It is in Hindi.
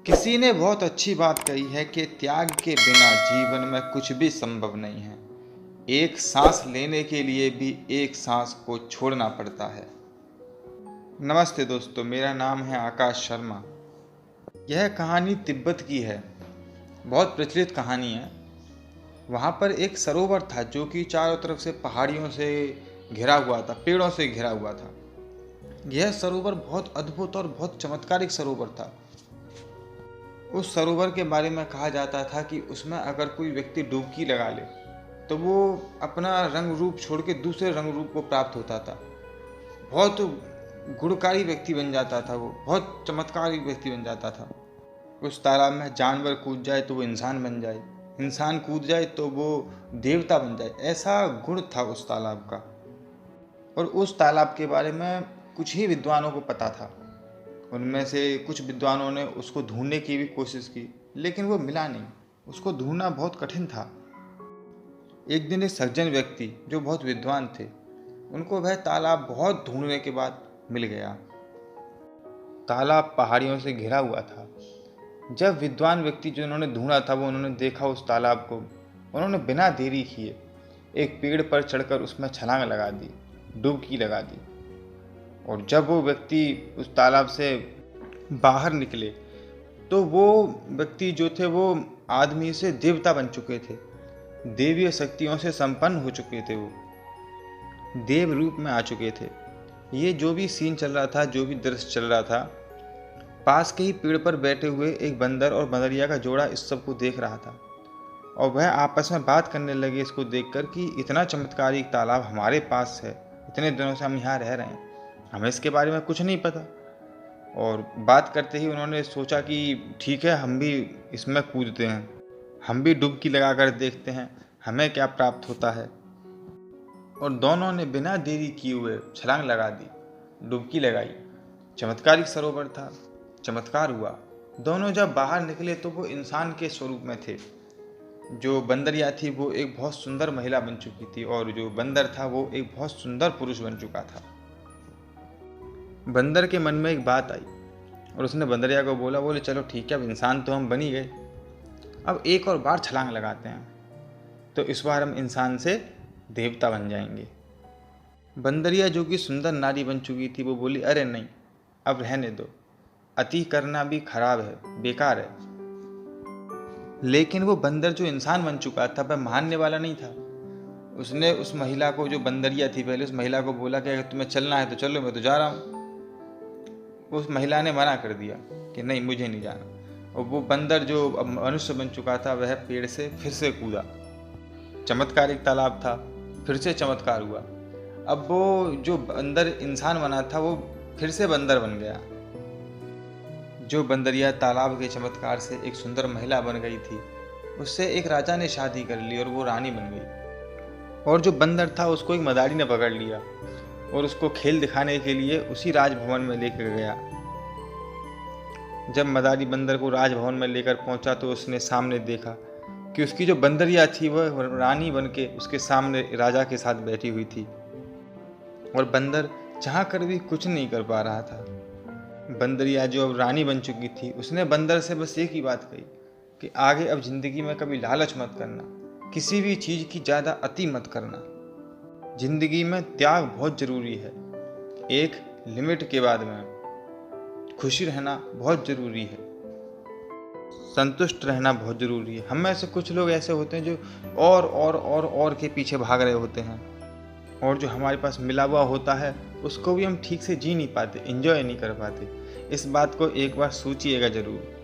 किसी ने बहुत अच्छी बात कही है कि त्याग के बिना जीवन में कुछ भी संभव नहीं है। एक सांस लेने के लिए भी एक सांस को छोड़ना पड़ता है। नमस्ते दोस्तों, मेरा नाम है आकाश शर्मा। यह कहानी तिब्बत की है। बहुत प्रचलित कहानी है। वहाँ पर एक सरोवर था जो कि चारों तरफ से पहाड़ियों से घिरा हुआ था, पेड़ों से घिरा हुआ था। यह सरोवर बहुत अद्भुत और बहुत चमत्कारिक सरोवर था। उस सरोवर के बारे में कहा जाता था कि उसमें अगर कोई व्यक्ति डुबकी लगा ले तो वो अपना रंग रूप छोड़ के दूसरे रंग रूप को प्राप्त होता था। बहुत गुणकारी व्यक्ति बन जाता था, वो बहुत चमत्कारिक व्यक्ति बन जाता था। उस तालाब में जानवर कूद जाए तो वो इंसान बन जाए, इंसान कूद जाए तो वो देवता बन जाए। ऐसा गुण था उस तालाब का। और उस तालाब के बारे में कुछ ही विद्वानों को पता था। उनमें से कुछ विद्वानों ने उसको ढूंढने की भी कोशिश की, लेकिन वो मिला नहीं। उसको ढूंढना बहुत कठिन था। एक दिन एक सज्जन व्यक्ति जो बहुत विद्वान थे, उनको वह तालाब बहुत ढूंढने के बाद मिल गया। तालाब पहाड़ियों से घिरा हुआ था। जब विद्वान व्यक्ति जो उन्होंने ढूंढा था वो उन्होंने देखा उस तालाब को, उन्होंने बिना देरी किए एक पेड़ पर चढ़कर उसमें छलांग लगा दी, डुबकी लगा दी। और जब वो व्यक्ति उस तालाब से बाहर निकले तो वो व्यक्ति जो थे वो आदमी से देवता बन चुके थे, देवीय शक्तियों से संपन्न हो चुके थे, वो देव रूप में आ चुके थे। ये जो भी सीन चल रहा था, जो भी दृश्य चल रहा था, पास के ही पेड़ पर बैठे हुए एक बंदर और बंदरिया का जोड़ा इस सब को देख रहा था। और वह आपस में बात करने लगे इसको देखकर कि इतना चमत्कारिक तालाब हमारे पास है, इतने दिनों से हम यहाँ रह रहे हैं, हमें इसके बारे में कुछ नहीं पता। और बात करते ही उन्होंने सोचा कि ठीक है, हम भी इसमें कूदते हैं, हम भी डुबकी लगा कर देखते हैं हमें क्या प्राप्त होता है। और दोनों ने बिना देरी किए हुए छलांग लगा दी, डुबकी लगाई। चमत्कारिक सरोवर था, चमत्कार हुआ। दोनों जब बाहर निकले तो वो इंसान के स्वरूप में थे। जो बंदरिया थी वो एक बहुत सुंदर महिला बन चुकी थी और जो बंदर था वो एक बहुत सुंदर पुरुष बन चुका था। बंदर के मन में एक बात आई और उसने बंदरिया को बोले चलो ठीक है, अब इंसान तो हम बन ही गए, अब एक और बार छलांग लगाते हैं, तो इस बार हम इंसान से देवता बन जाएंगे। बंदरिया जो कि सुंदर नारी बन चुकी थी वो बोली, अरे नहीं, अब रहने दो, अति करना भी खराब है, बेकार है। लेकिन वो बंदर जो इंसान बन चुका था वह मानने वाला नहीं था। उसने उस महिला को, जो बंदरिया थी पहले, उस महिला को बोला कि अगर तुम्हें चलना है तो चलो, मैं तो जा रहा हूँ। उस महिला ने मना कर दिया कि नहीं, मुझे नहीं जाना। और वो बंदर जो मनुष्य बन चुका था वह पेड़ से फिर से कूदा। चमत्कारिक तालाब था, फिर से चमत्कार हुआ। अब वो जो बंदर इंसान बना था वो फिर से बंदर बन गया। जो बंदरिया तालाब के चमत्कार से एक सुंदर महिला बन गई थी, उससे एक राजा ने शादी कर ली और वो रानी बन गई। और जो बंदर था उसको एक मदारी ने पकड़ लिया और उसको खेल दिखाने के लिए उसी राजभवन में लेकर गया। जब मदारी बंदर को राजभवन में लेकर पहुंचा तो उसने सामने देखा कि उसकी जो बंदरिया थी वह रानी बन के उसके सामने राजा के साथ बैठी हुई थी। और बंदर चाह कर भी कुछ नहीं कर पा रहा था। बंदरिया जो अब रानी बन चुकी थी, उसने बंदर से बस एक ही बात कही कि आगे अब जिंदगी में कभी लालच मत करना, किसी भी चीज़ की ज़्यादा अति मत करना। जिंदगी में त्याग बहुत ज़रूरी है। एक लिमिट के बाद में खुशी रहना बहुत ज़रूरी है, संतुष्ट रहना बहुत ज़रूरी है। हम में से कुछ लोग ऐसे होते हैं जो और के पीछे भाग रहे होते हैं, और जो हमारे पास मिला हुआ होता है उसको भी हम ठीक से जी नहीं पाते, एंजॉय नहीं कर पाते। इस बात को एक बार सोचिएगा ज़रूर।